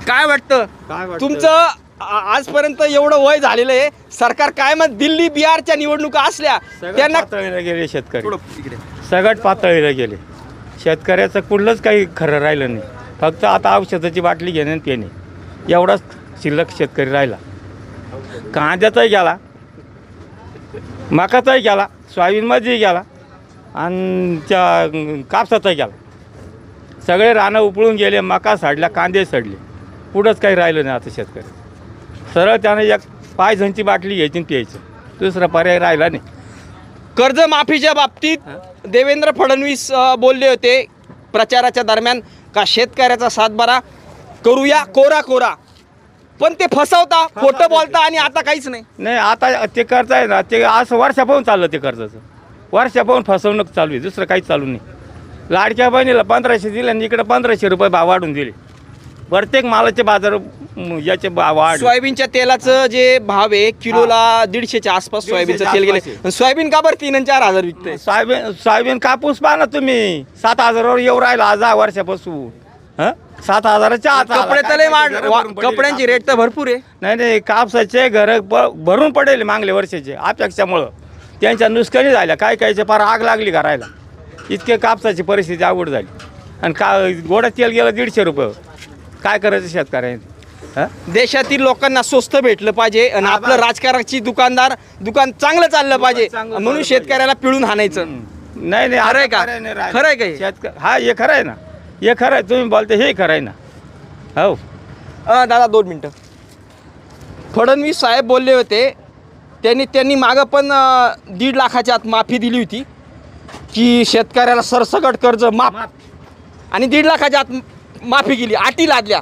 काय वाटतं तुमचं आजपर्यंत एवढं वय झालेलं आहे, सरकार काय मग दिल्ली बिहारच्या निवडणुका असल्या त्यांना पातळीला गेले शेतकरी, थोडं इकडे. सगळ्यात पातळीला गेले. शेतकऱ्याचं कुठलंच काही खरं राहिलं नाही. फक्त आता औषधाची बाटली घेणे आणि पिणे एवढाच शिल्लक शेतकरी राहिला. कांद्याचाही गेला, मकाचाही गेला, सोयाबीनमध्येही गेला आणि त्या कापसाचाही गेला. सगळे रानं उपळून गेले, मका सडल्या, कांदे सडले, पुढंच काही राहिलं नाही आता शेतकरी. सरळ त्यानं एक पायझनची बाटली घ्यायची आणि प्यायचं, दुसरा पर्याय राहिला नाही. कर्जमाफीच्या बाबतीत देवेंद्र फडणवीस बोलले होते प्रचाराच्या दरम्यान का शेतकऱ्याचा सातबारा करूया कोरा कोरा, पण ते फसवता, खोटं बोलता आणि आता काहीच नाही. नाही, आता ते कर्ज आहे ना, ते असं वर्षापासून चाललं. ते कर्जाचं वर्षापासून फसवणूक चालू आहे, दुसरं काहीच चालू नाही. लाडक्या बहिणीला 1500 दिले आणि इकडे 1500 रुपये भाव वाढून दिले. प्रत्येक मालाचे बाजार याचे भाव वाढ. सोयाबीनच्या तेलाचं जे भाव आहे किलोला 150च्या आसपास सोयाबीनचं तेल गेले. सोयाबीन का बरं 3 आणि 4 हजार विकते? सोयाबीन कापूस पहा ना तुम्ही, 7,000वर येऊ राहिला आज 10 वर्षापासून. 7,000च्या आत कपडे तले कपड्यांची रेट तर भरपूर आहे. नाही, कापसाचे घर भरून पडेल मागल्या वर्षाचे अपेक्षामुळं. त्यांच्या नुकसानी झाल्या, काय कायचे फार आग लागली करायला. इतके कापसाची परिस्थिती अवघड झाली आणि गोडा तेल गेलं 150 रुपये. काय करायचं शेतकऱ्यांनी? देशातील लोकांना स्वस्त भेटलं पाहिजे आणि आपलं राजकारणाची दुकान चांगलं चाललं पाहिजे म्हणून शेतकऱ्याला पिळून हाणायचं. नाही, खरं आहे का? खरं आहे का हे? हा, हे खरं आहे ना, हे खरं आहे. तुम्ही बोलते हे खरं आहे ना. हो दादा 2 मिनटं. फडणवीस साहेब बोलले होते, त्यांनी मागं पण 1.5 लाखाच्या आत माफी दिली होती की शेतकऱ्याला सरसकट कर्ज माफ, आणि 1.5 लाखाच्या आत माफी केली, अटी लादल्या.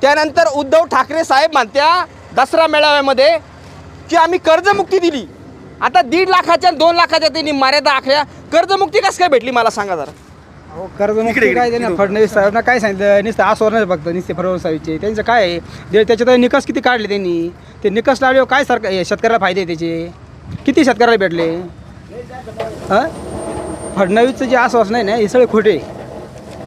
त्यानंतर उद्धव ठाकरे साहेब म्हणत्या दसरा मेळाव्यामध्ये की आम्ही कर्जमुक्ती दिली. आता 1.5 लाखाच्या 2 लाखाच्या त्यांनी मर्यादा आखल्या, कर्जमुक्ती कसं काय भेटली मला सांगा जरा. कर्जमुक्ती काय त्यांनी फडणवीस साहेबांना काय सांगितलं? नुसतं आश्वासन फक्त नुसते फडणवीस साहेबचे. त्यांचं काय आहे, त्याच्यात निकष किती काढले त्यांनी? ते निकष लावल्यावर काय सरकार शेतकऱ्याला फायदे त्याचे किती शेतकऱ्याला भेटले? फडणवीसचं जे आश्वासन आहे ना, हे सगळे खोटे.